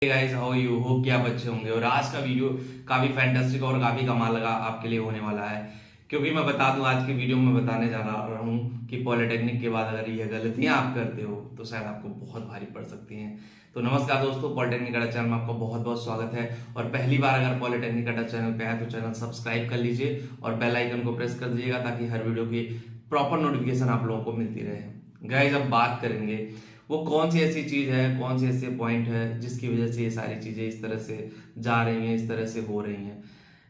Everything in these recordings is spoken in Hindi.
गाइस, हाउ यू होप कि आप अच्छे होंगे। और आज का वीडियो काफी फैंटास्टिक और काफी कमाल लगा आपके लिए होने वाला है, क्योंकि मैं बता दूं आज के वीडियो में बताने जा रहा हूं कि पॉलिटेक्निक के बाद अगर ये गलतियां आप करते हो तो शायद आपको बहुत भारी पड़ सकती हैं। तो नमस्कार दोस्तों, पॉलिटेक्निक अड्डा चैनल में आपका बहुत बहुत स्वागत है। और पहली बार अगर पॉलिटेक्निक अड्डा चैनल पे आए तो चैनल सब्सक्राइब कर लीजिए और बेल आइकन को प्रेस कर दीजिएगा ताकि हर वीडियो की प्रॉपर नोटिफिकेशन आप लोगों को मिलती रहे। गाइस, अब बात करेंगे वो कौन सी ऐसी चीज है, कौन सी ऐसे पॉइंट है जिसकी वजह से ये सारी चीजें इस तरह से जा रही हैं, इस तरह से हो रही हैं।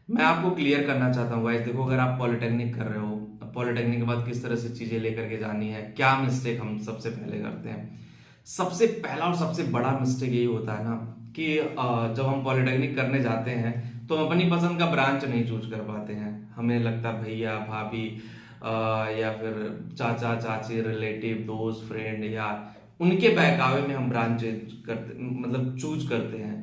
मैं आपको क्लियर करना चाहता हूँ गाइस। देखो, अगर आप पॉलिटेक्निक कर रहे हो, पॉलिटेक्निक के बाद किस तरह से चीजें लेकर के जानी है, क्या मिस्टेक हम सबसे पहले करते हैं। सबसे पहला और सबसे बड़ा मिस्टेक यही होता है ना कि जब हम पॉलिटेक्निक करने जाते हैं तो हम अपनी पसंद का ब्रांच नहीं चूज कर पाते हैं। हमें लगता भैया भाभी या फिर चाचा चाची, रिलेटिव, दोस्त, फ्रेंड या उनके बहकावे में हम ब्रांच चेंज करते, मतलब चूज करते हैं,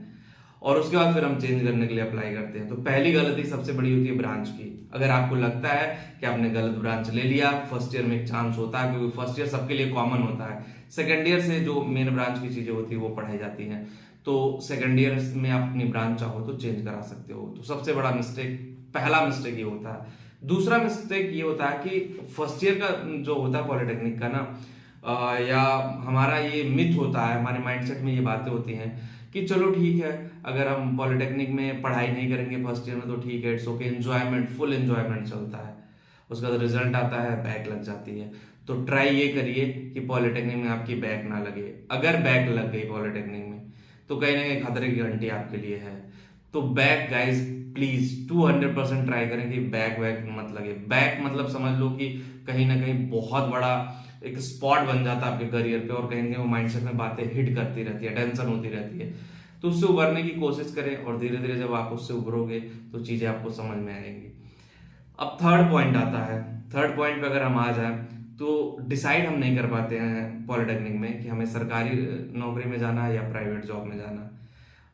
और उसके बाद फिर हम चेंज करने के लिए अप्लाई करते हैं। तो पहली गलती सबसे बड़ी होती है ब्रांच की। अगर आपको लगता है कि आपने गलत ब्रांच ले लिया, फर्स्ट ईयर में एक चांस होता है, क्योंकि फर्स्ट ईयर सबके लिए कॉमन होता है। सेकेंड ईयर से जो मेन ब्रांच की चीजें होती है वो पढ़ाई जाती हैं, तो सेकेंड ईयर में आप अपनी ब्रांच चाहो तो चेंज करा सकते हो। तो सबसे बड़ा मिस्टेक, पहला मिस्टेक ये होता है। दूसरा मिस्टेक ये होता है कि फर्स्ट ईयर का जो होता है पॉलिटेक्निक का ना, या हमारा ये मिथ होता है, हमारे माइंडसेट में ये बातें होती हैं कि चलो ठीक है, अगर हम पॉलिटेक्निक में पढ़ाई नहीं करेंगे फर्स्ट ईयर में तो ठीक है, it's okay, enjoyment, full enjoyment चलता है। उसका तो रिजल्ट आता है, बैक लग जाती है। तो ट्राई ये करिए कि पॉलिटेक्निक में आपकी बैक ना लगे। अगर बैक लग गई पॉलिटेक्निक में तो कहीं ना कहीं खतरे की घंटी आपके लिए है। तो बैक गाइस, प्लीज 200% ट्राई करें कि बैक वैक मत लगे। बैक मतलब समझ लो कि कहीं ना कहीं बहुत बड़ा एक स्पॉट बन जाता है आपके करियर पे, और कहीं ना कहीं वो माइंडसेट में बातें हिट करती रहती है, टेंशन होती रहती है। तो उससे उभरने की कोशिश करें, और धीरे धीरे जब आप उससे उभरोगे तो चीजें आपको समझ में आएंगी। अब थर्ड पॉइंट आता है। थर्ड पॉइंट पे अगर हम आ जाए तो डिसाइड हम नहीं कर पाते हैं पॉलिटेक्निक में कि हमें सरकारी नौकरी में जाना है या प्राइवेट जॉब में जाना है।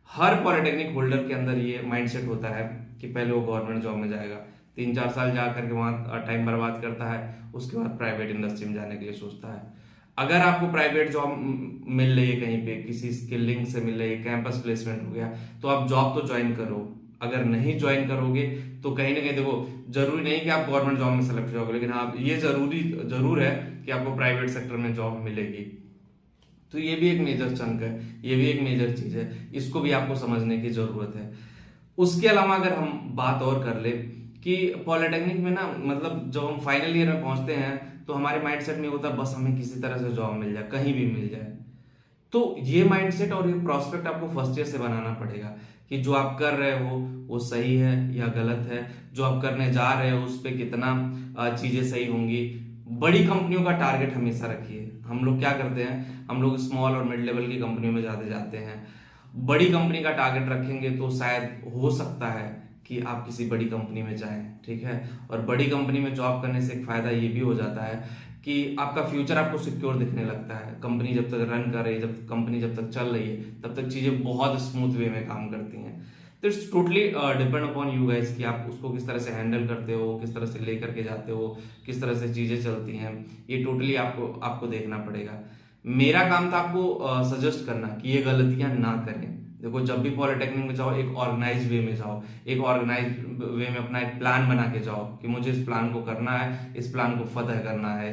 हर पॉलिटेक्निक होल्डर के अंदर ये माइंडसेट होता है कि पहले वो गवर्नमेंट जॉब में जाएगा, 3-4 साल जा करके वहां टाइम बर्बाद करता है, उसके बाद प्राइवेट इंडस्ट्री में जाने के लिए सोचता है। अगर आपको प्राइवेट जॉब मिल रही है, कहीं पे किसी स्किल लिंक से मिल रही है, कैंपस प्लेसमेंट हो गया, तो आप जॉब तो ज्वाइन करो। अगर नहीं ज्वाइन करोगे तो कहीं ना कहीं देखो, जरूरी नहीं कि आप गवर्नमेंट जॉब में सेलेक्ट हो जाओगे, लेकिन आप ये जरूर है कि आपको प्राइवेट सेक्टर में जॉब मिलेगी। तो ये भी एक मेजर चंक है, ये भी एक मेजर चीज है, इसको भी आपको समझने की जरूरत है। उसके अलावा अगर हम बात और कर ले कि पॉलिटेक्निक में ना, मतलब जब हम फाइनल ईयर में पहुंचते हैं तो हमारे माइंडसेट में होता है बस हमें किसी तरह से जॉब मिल जाए, कहीं भी मिल जाए। तो ये माइंडसेट और ये प्रोस्पेक्ट आपको फर्स्ट ईयर से बनाना पड़ेगा कि जो आप कर रहे हो वो सही है या गलत है, जो आप करने जा रहे हो उस पर कितना चीजें सही होंगी। बड़ी कंपनियों का टारगेट हमेशा रखिए। हम लोग क्या करते हैं, हम लोग स्मॉल और मिड लेवल की कंपनियों में ज्यादा जाते हैं। बड़ी कंपनी का टारगेट रखेंगे तो शायद हो सकता है कि आप किसी बड़ी कंपनी में जाएं, ठीक है। और बड़ी कंपनी में जॉब करने से एक फायदा ये भी हो जाता है कि आपका फ्यूचर आपको सिक्योर दिखने लगता है। कंपनी जब तक रन कर रही है, जब कंपनी जब तक चल रही है, तब तक चीजें बहुत स्मूथ वे में काम करती हैं। तो it's totally depend upon you guys कि आप उसको किस तरह से हैंडल करते हो, किस तरह से लेकर के जाते हो, किस तरह से चीजें चलती हैं। ये टोटली आपको आपको देखना पड़ेगा। मेरा काम था आपको सजेस्ट करना कि ये गलतियां ना करें। देखो, जब भी पॉलिटेक्निक में जाओ एक ऑर्गेनाइज वे में जाओ, एक ऑर्गेनाइज वे में अपना एक प्लान बना के जाओ कि मुझे इस प्लान को करना है, इस प्लान को फतह करना है,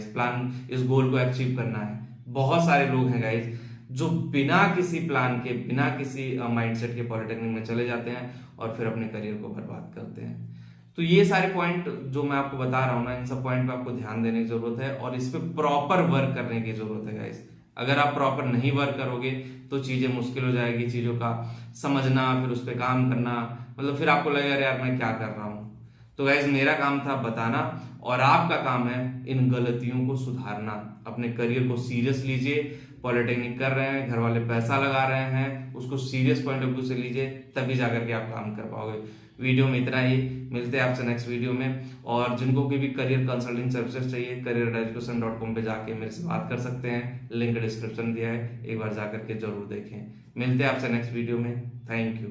इस गोल को अचीव करना है। बहुत सारे लोग हैं गाइज जो बिना किसी प्लान के, बिना किसी माइंडसेट के पॉलिटेक्निक में चले जाते हैं और फिर अपने करियर को बर्बाद करते हैं। तो ये सारे पॉइंट जो मैं आपको बता रहा हूं ना, इन सब पॉइंट पे आपको ध्यान देने की जरूरत है और इस पे प्रॉपर वर्क करने की जरूरत है गाइस। अगर आप प्रॉपर नहीं वर्क करोगे तो चीजें मुश्किल हो जाएगी, चीजों का समझना, फिर उस पर काम करना, मतलब फिर आपको लगेगा यार मैं क्या कर रहा हूं। तो गाइज, मेरा काम था बताना और आपका काम है इन गलतियों को सुधारना। अपने करियर को सीरियस लीजिए। पॉलिटेक्निक कर रहे हैं, घर वाले पैसा लगा रहे हैं, उसको सीरियस पॉइंट ऑफ व्यू से लीजिए, तभी जाकर के आप काम कर पाओगे। वीडियो में इतना ही, मिलते हैं आपसे नेक्स्ट वीडियो में। और जिनको भी करियर कंसल्टिंग सर्विसेज चाहिए, careereducation.com पे जाके मेरे से बात कर सकते हैं, लिंक डिस्क्रिप्शन दिया है, एक बार जाकर के जरूर देखें। मिलते हैं आपसे नेक्स्ट वीडियो में। Thank you.